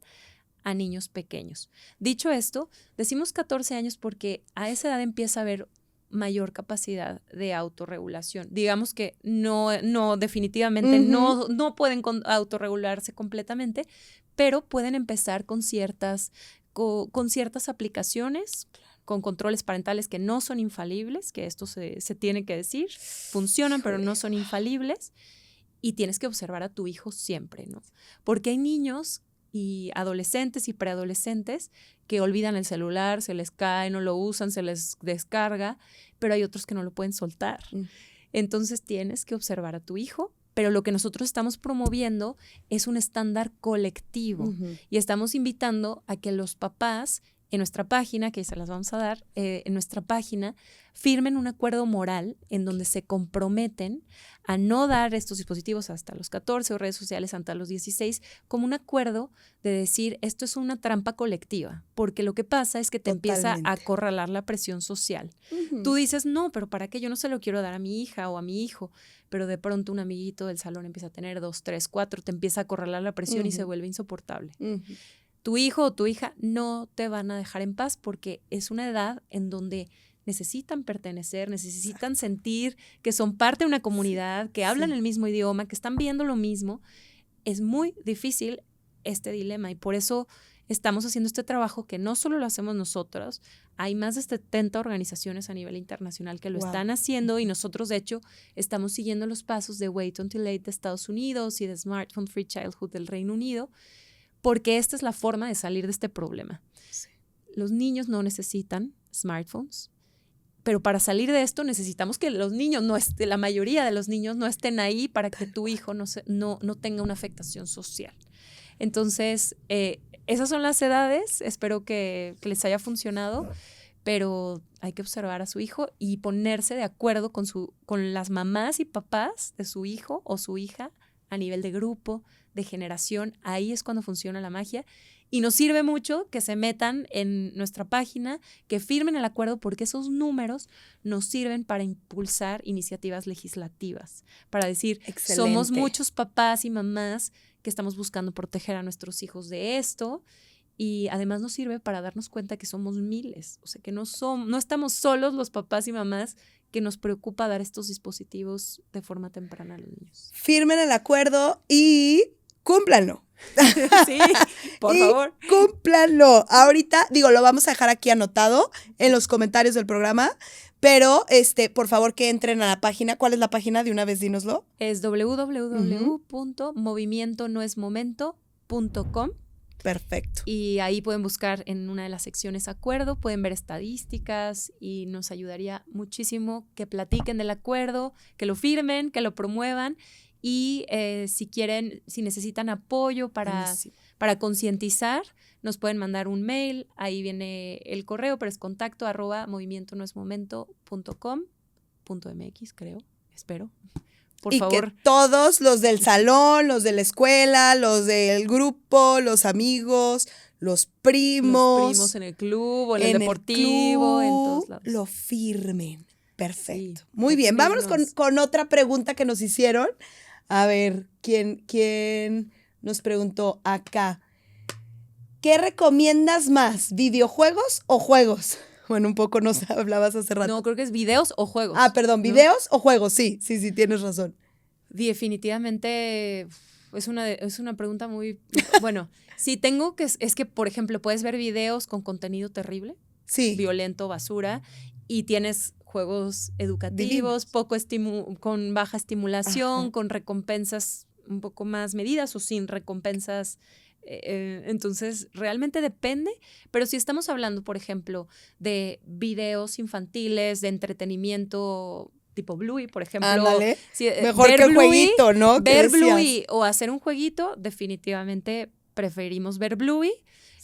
a niños pequeños. Dicho esto, decimos 14 años porque a esa edad empieza a haber mayor capacidad de autorregulación. Digamos que no definitivamente no pueden autorregularse completamente, pero pueden empezar con ciertas aplicaciones, con controles parentales que no son infalibles, que esto se tiene que decir, funcionan pero no son infalibles, y tienes que observar a tu hijo siempre, ¿no? Porque hay niños y adolescentes y preadolescentes que olvidan el celular, se les cae, no lo usan, se les descarga, pero hay otros que no lo pueden soltar. Entonces tienes que observar a tu hijo, pero lo que nosotros estamos promoviendo es un estándar colectivo y estamos invitando a que los papás en nuestra página, que se las vamos a dar, en nuestra página, firmen un acuerdo moral en donde se comprometen a no dar estos dispositivos hasta los 14 o redes sociales hasta los 16, como un acuerdo de decir, esto es una trampa colectiva, porque lo que pasa es que te empieza a acorralar la presión social. Tú dices, no, pero ¿para qué? Yo no se lo quiero dar a mi hija o a mi hijo, pero de pronto un amiguito del salón empieza a tener 2, 3, 4, te empieza a acorralar la presión y se vuelve insoportable. Tu hijo o tu hija no te van a dejar en paz porque es una edad en donde necesitan pertenecer, necesitan sentir que son parte de una comunidad, que hablan el mismo idioma, que están viendo lo mismo. Es muy difícil este dilema y por eso estamos haciendo este trabajo que no solo lo hacemos nosotros, hay más de 70 organizaciones a nivel internacional que lo están haciendo y nosotros de hecho estamos siguiendo los pasos de Wait Until Late de Estados Unidos y de Smartphone Free Childhood del Reino Unido, porque esta es la forma de salir de este problema. Los niños no necesitan smartphones, pero para salir de esto necesitamos que los niños, la mayoría de los niños no estén ahí para que tu hijo no tenga una afectación social. Entonces, esas son las edades, espero que les haya funcionado, pero hay que observar a su hijo y ponerse de acuerdo con las mamás y papás de su hijo o su hija a nivel de grupo, de generación. Ahí es cuando funciona la magia y nos sirve mucho que se metan en nuestra página, que firmen el acuerdo porque esos números nos sirven para impulsar iniciativas legislativas, para decir, somos muchos papás y mamás que estamos buscando proteger a nuestros hijos de esto y además nos sirve para darnos cuenta que somos miles, o sea que no estamos solos los papás y mamás que nos preocupa dar estos dispositivos de forma temprana a los niños. Firmen el acuerdo y cúmplanlo. Sí, por favor. Cúmplanlo. Ahorita, lo vamos a dejar aquí anotado en los comentarios del programa, pero por favor que entren a la página. ¿Cuál es la página? De una vez dínoslo. Es www.movimientonoesmomento.com. Perfecto. Y ahí pueden buscar en una de las secciones acuerdo, pueden ver estadísticas y nos ayudaría muchísimo que platiquen del acuerdo, que lo firmen, que lo promuevan y si quieren, si necesitan apoyo para concientizar, nos pueden mandar un mail, ahí viene el correo, pero es contacto@movimientonoesmomento.com.mx, creo, espero. Por favor. Que todos los del salón, los de la escuela, los del grupo, los amigos, los primos en el club o en el deportivo, en todos lados. Lo firmen. Perfecto. Sí, muy bien. Vámonos con otra pregunta que nos hicieron. A ver, ¿quién nos preguntó acá? ¿Qué recomiendas más, videojuegos o juegos? Bueno, un poco nos hablabas hace rato. No, creo que es videos o juegos. Perdón, ¿videos o juegos? Sí, tienes razón. Definitivamente es una pregunta muy... Bueno, si tengo que... Es que, por ejemplo, puedes ver videos con contenido terrible, violento, basura, y tienes juegos educativos, con baja estimulación, con recompensas un poco más medidas o sin recompensas. Entonces, realmente depende, pero si estamos hablando, por ejemplo, de videos infantiles, de entretenimiento tipo Bluey, por ejemplo. Ándale. Mejor que el jueguito, ¿no? Ver Bluey o hacer un jueguito, definitivamente preferimos ver Bluey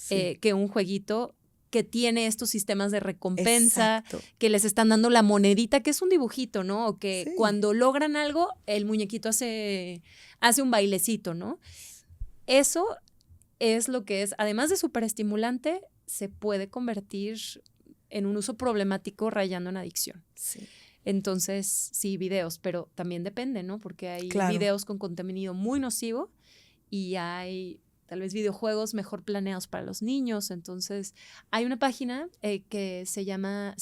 que un jueguito que tiene estos sistemas de recompensa, que les están dando la monedita, que es un dibujito, ¿no? O que cuando logran algo, el muñequito hace un bailecito, ¿no? Eso es lo que es, además de súper estimulante, se puede convertir en un uso problemático rayando en adicción. Sí. Entonces, sí, videos, pero también depende, ¿no? Porque hay videos con contenido muy nocivo y hay tal vez videojuegos mejor planeados para los niños. Entonces, hay una página que se llama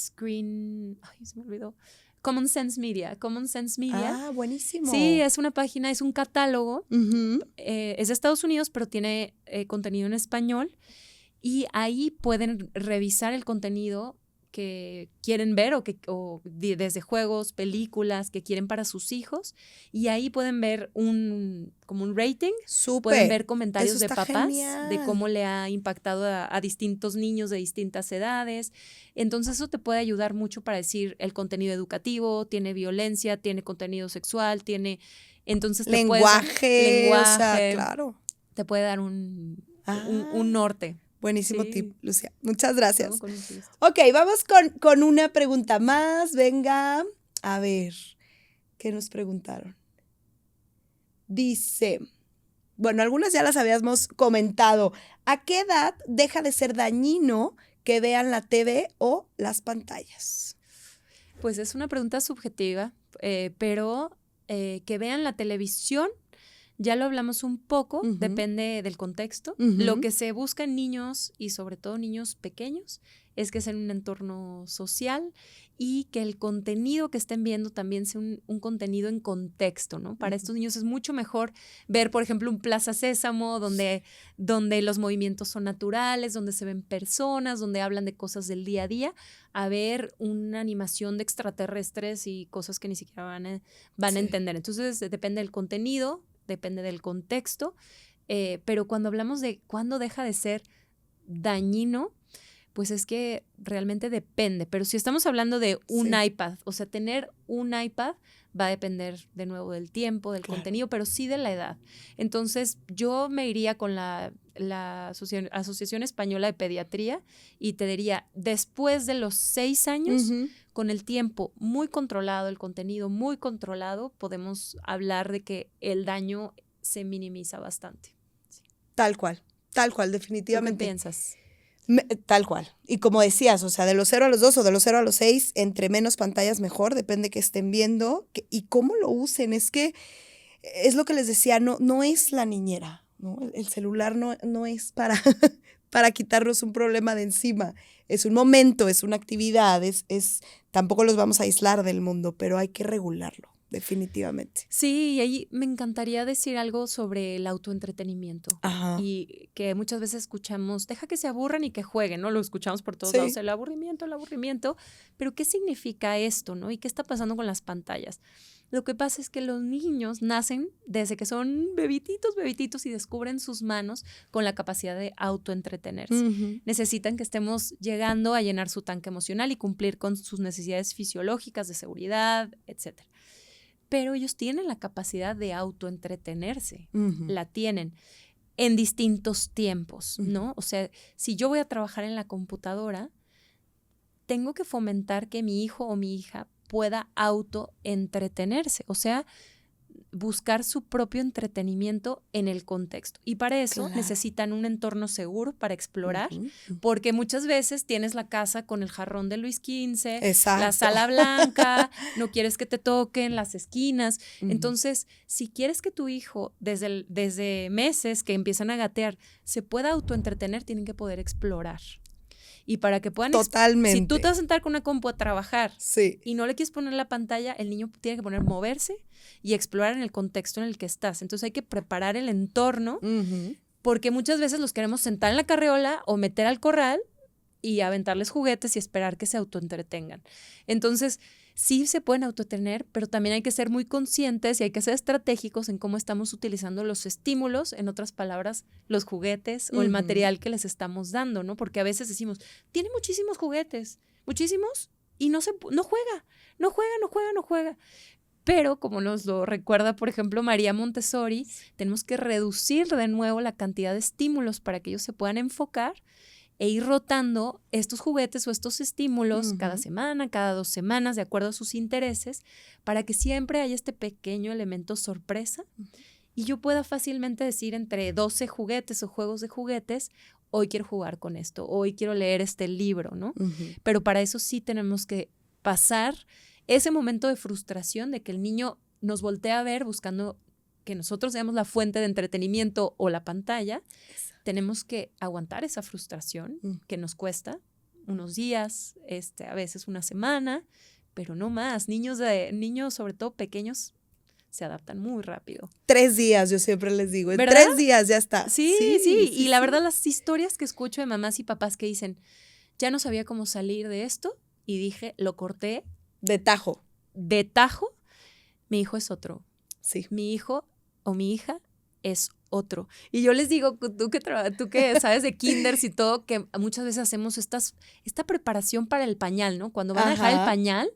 Common Sense Media. Buenísimo. Sí, es una página, es un catálogo. Es de Estados Unidos, pero tiene contenido en español. Y ahí pueden revisar el contenido que quieren ver o desde juegos, películas que quieren para sus hijos. Y ahí pueden ver como un rating. Pueden ver comentarios de papás de cómo le ha impactado a distintos niños de distintas edades. Entonces eso te puede ayudar mucho para decir el contenido educativo, tiene violencia, tiene contenido sexual, tiene... Entonces lenguaje, o sea, claro. Te puede dar un norte. Buenísimo tip, Lucía. Muchas gracias. Ok, vamos con una pregunta más. Venga, a ver, ¿qué nos preguntaron? Dice, bueno, algunas ya las habíamos comentado. ¿A qué edad deja de ser dañino que vean la TV o las pantallas? Pues es una pregunta subjetiva, pero que vean la televisión, ya lo hablamos un poco, depende del contexto. Lo que se busca en niños y sobre todo niños pequeños es que sea en un entorno social y que el contenido que estén viendo también sea un contenido en contexto, ¿no? Para estos niños es mucho mejor ver, por ejemplo, un Plaza Sésamo donde los movimientos son naturales, donde se ven personas, donde hablan de cosas del día a día, a ver una animación de extraterrestres y cosas que ni siquiera van a entender. Entonces, depende del contenido, depende del contexto, pero cuando hablamos de cuándo deja de ser dañino, pues es que realmente depende. Pero si estamos hablando de un iPad, o sea, tener un iPad va a depender de nuevo del tiempo, del contenido, pero sí de la edad. Entonces, yo me iría con la Asociación Española de Pediatría y te diría, después de los 6 años, con el tiempo muy controlado, el contenido muy controlado, podemos hablar de que el daño se minimiza bastante. Sí. Tal cual, definitivamente. ¿Tú qué piensas? Tal cual. Y como decías, o sea, de los 0 a los 2 o de los 0 a los 6, entre menos pantallas mejor, depende que estén viendo y cómo lo usen. Es que es lo que les decía, no es la niñera, ¿no? El celular no es para quitarnos un problema de encima. Es un momento, es una actividad, tampoco los vamos a aislar del mundo, pero hay que regularlo. definitivamente. Sí, y ahí me encantaría decir algo sobre el autoentretenimiento. Ajá. Y que muchas veces escuchamos, deja que se aburran y que jueguen, ¿no? Lo escuchamos por todos Sí. lados, el aburrimiento. Pero ¿qué significa esto, no? ¿Y qué está pasando con las pantallas? Lo que pasa es que los niños nacen desde que son bebititos y descubren sus manos con la capacidad de autoentretenerse. Ujú. Necesitan que estemos llegando a llenar su tanque emocional y cumplir con sus necesidades fisiológicas de seguridad, etcétera. Pero ellos tienen la capacidad de autoentretenerse, Ujú. la tienen en distintos tiempos, ¿no? O sea, si yo voy a trabajar en la computadora, tengo que fomentar que mi hijo o mi hija pueda autoentretenerse, o sea, buscar su propio entretenimiento en el contexto. Y para eso Claro. necesitan un entorno seguro para explorar, Ujú. porque muchas veces tienes la casa con el jarrón de Luis XV, Exacto. la sala blanca, no quieres que te toquen las esquinas. Ujú. Entonces, si quieres que tu hijo, desde meses que empiezan a gatear, se pueda autoentretener, tienen que poder explorar. Y para que puedan... Totalmente. Si tú te vas a sentar con una compu a trabajar Sí. y no le quieres poner la pantalla, el niño tiene que poner moverse y explorar en el contexto en el que estás. Entonces hay que preparar el entorno, Ujú. porque muchas veces los queremos sentar en la carriola o meter al corral y aventarles juguetes y esperar que se autoentretengan. Entonces, sí se pueden autotener, pero también hay que ser muy conscientes y hay que ser estratégicos en cómo estamos utilizando los estímulos, en otras palabras, los juguetes o el Ujú. material que les estamos dando, ¿no? Porque a veces decimos, tiene muchísimos juguetes, muchísimos, y no juega. Pero, como nos lo recuerda, por ejemplo, María Montessori, tenemos que reducir de nuevo la cantidad de estímulos para que ellos se puedan enfocar e ir rotando estos juguetes o estos estímulos Ujú. cada semana, cada 2 semanas, de acuerdo a sus intereses, para que siempre haya este pequeño elemento sorpresa y yo pueda fácilmente decir entre 12 juguetes o juegos de juguetes, hoy quiero jugar con esto, hoy quiero leer este libro, ¿no? Ujú. Pero para eso sí tenemos que pasar ese momento de frustración de que el niño nos voltea a ver buscando que nosotros seamos la fuente de entretenimiento o la pantalla. Tenemos que aguantar esa frustración que nos cuesta unos días, a veces una semana, pero no más. Niños sobre todo pequeños, se adaptan muy rápido. 3 días, yo siempre les digo. En ¿Verdad? 3 días ya está. Sí. Y la verdad, las historias que escucho de mamás y papás que dicen, ya no sabía cómo salir de esto y dije, lo corté. De tajo. De tajo, mi hijo es otro. Sí. Mi hijo o mi hija es otro. Y yo les digo, tú que sabes de kinders y todo, que muchas veces hacemos esta preparación para el pañal, ¿no? Cuando van a dejar el pañal,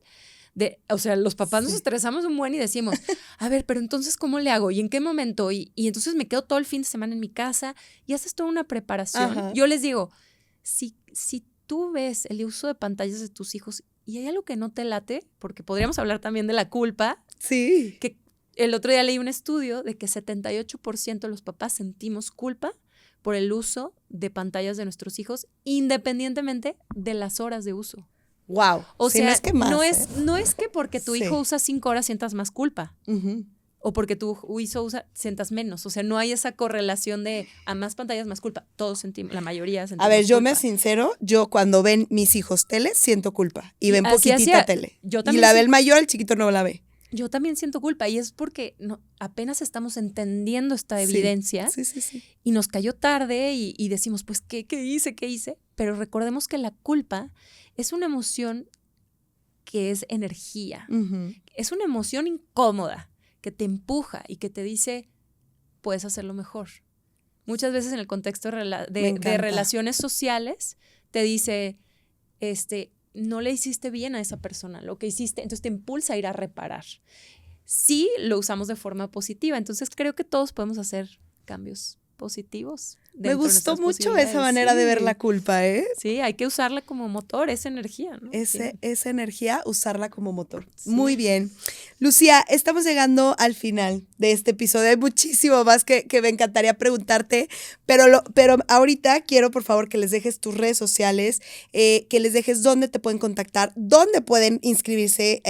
o sea, los papás nos estresamos un buen y decimos, a ver, pero entonces, ¿cómo le hago? ¿Y en qué momento? Y entonces me quedo todo el fin de semana en mi casa y haces toda una preparación. Ajá. Yo les digo, si tú ves el uso de pantallas de tus hijos y hay algo que no te late, porque podríamos hablar también de la culpa. Sí. Que el otro día leí un estudio de que 78% de los papás sentimos culpa por el uso de pantallas de nuestros hijos, independientemente de las horas de uso. Wow. O sí, sea, no es que más, no es que porque tu hijo usa 5 horas sientas más culpa. Uh-huh. O porque tu hijo sientas menos. O sea, no hay esa correlación de a más pantallas más culpa. Todos sentimos, la mayoría sentimos A ver, yo culpa. me sincero, yo cuando ven mis hijos tele, siento culpa. Y ven así poquitita tele. Yo y también la ve el mayor, el chiquito no la ve. Yo también siento culpa y es porque apenas estamos entendiendo esta evidencia Sí. y nos cayó tarde y decimos, pues, ¿qué hice? Pero recordemos que la culpa es una emoción que es energía. Uh-huh. Es una emoción incómoda que te empuja y que te dice, puedes hacerlo mejor. Muchas veces en el contexto de relaciones sociales te dice, no le hiciste bien a esa persona, lo que hiciste, entonces te impulsa a ir a reparar. Sí, lo usamos de forma positiva, entonces creo que todos podemos hacer cambios positivos. Me gustó mucho esa manera de ver la culpa, ¿eh? Sí, hay que usarla como motor, esa energía, ¿no? Esa energía, usarla como motor. Sí. Muy bien. Lucía, estamos llegando al final de este episodio. Hay muchísimo más que me encantaría preguntarte, pero ahorita quiero, por favor, que les dejes tus redes sociales, que les dejes dónde te pueden contactar, dónde pueden inscribirse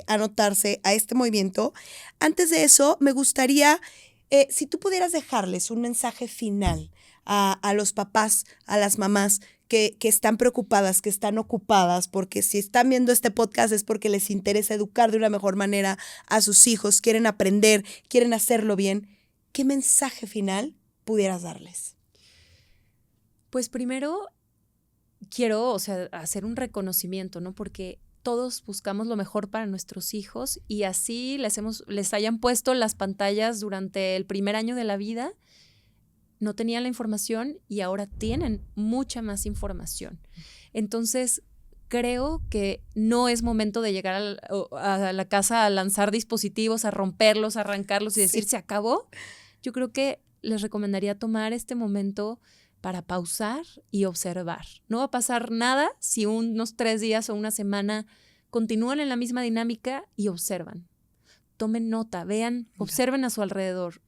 a anotarse a este movimiento. Antes de eso, me gustaría, si tú pudieras dejarles un mensaje final a los papás, a las mamás que están preocupadas, que están ocupadas, porque si están viendo este podcast es porque les interesa educar de una mejor manera a sus hijos, quieren aprender, quieren hacerlo bien, ¿qué mensaje final pudieras darles? Pues primero quiero, hacer un reconocimiento, ¿no? Porque todos buscamos lo mejor para nuestros hijos y así les hayan puesto las pantallas durante el primer año de la vida, no tenían la información y ahora tienen mucha más información. Entonces, creo que no es momento de llegar a la casa a lanzar dispositivos, a romperlos, a arrancarlos y decir, se acabó. Yo creo que les recomendaría tomar este momento para pausar y observar. No va a pasar nada si unos 3 días o una semana continúan en la misma dinámica y observan. Tomen nota, vean, observen a su alrededor.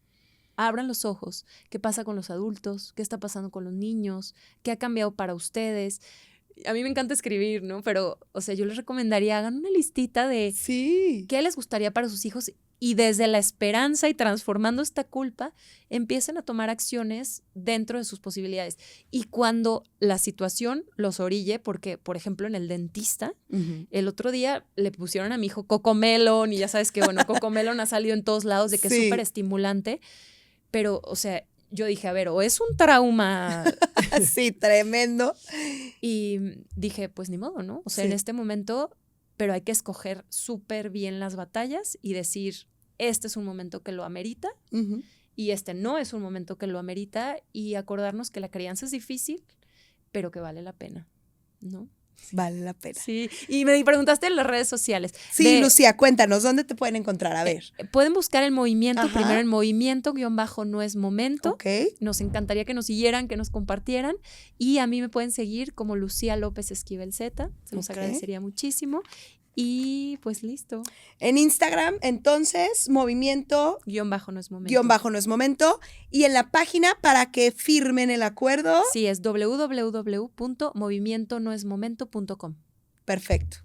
Abran los ojos. ¿Qué pasa con los adultos? ¿Qué está pasando con los niños? ¿Qué ha cambiado para ustedes? A mí me encanta escribir, ¿no? Pero, yo les recomendaría, hagan una listita de qué les gustaría para sus hijos y desde la esperanza y transformando esta culpa, empiecen a tomar acciones dentro de sus posibilidades. Y cuando la situación los orille, porque, por ejemplo, en el dentista, el otro día le pusieron a mi hijo Cocomelon y ya sabes que, Cocomelon ha salido en todos lados de que es súper estimulante. Pero, yo dije, a ver, o es un trauma. Sí, tremendo. Y dije, pues ni modo, ¿no? En este momento, pero hay que escoger súper bien las batallas y decir, este es un momento que lo amerita y este no es un momento que lo amerita y acordarnos que la crianza es difícil, pero que vale la pena, ¿no? Vale la pena. Sí, y me preguntaste en las redes sociales. Sí, Lucía, cuéntanos, ¿dónde te pueden encontrar? A ver. Pueden buscar el movimiento, primero en movimiento_no es momento. Okay. Nos encantaría que nos siguieran, que nos compartieran. Y a mí me pueden seguir como Lucía López Esquivel Z. Se los agradecería muchísimo. Y pues listo. En Instagram, entonces, movimiento _no es momento. _no es momento. Y en la página para que firmen el acuerdo. Sí, es www.movimientonoesmomento.com. Perfecto.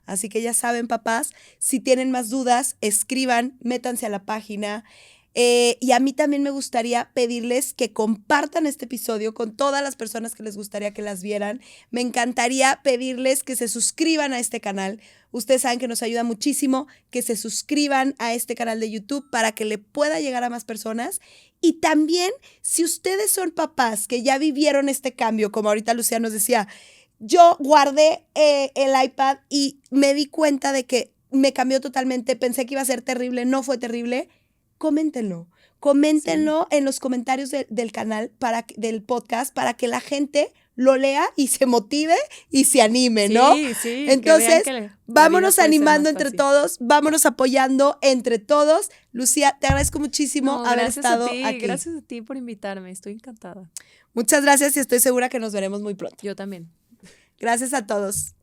Así que ya saben, papás, si tienen más dudas, escriban, métanse a la página. Y a mí también me gustaría pedirles que compartan este episodio con todas las personas que les gustaría que las vieran. Me encantaría pedirles que se suscriban a este canal. Ustedes saben que nos ayuda muchísimo que se suscriban a este canal de YouTube para que le pueda llegar a más personas. Y también, si ustedes son papás que ya vivieron este cambio, como ahorita Lucía nos decía, yo guardé el iPad y me di cuenta de que me cambió totalmente, pensé que iba a ser terrible, no fue terrible. Coméntenlo en los comentarios del canal, del podcast, para que la gente lo lea y se motive y se anime, ¿no? Sí. Entonces, vámonos animando entre todos, vámonos apoyando entre todos. Lucía, te agradezco muchísimo haber estado aquí. Gracias a ti por invitarme, estoy encantada. Muchas gracias y estoy segura que nos veremos muy pronto. Yo también. Gracias a todos.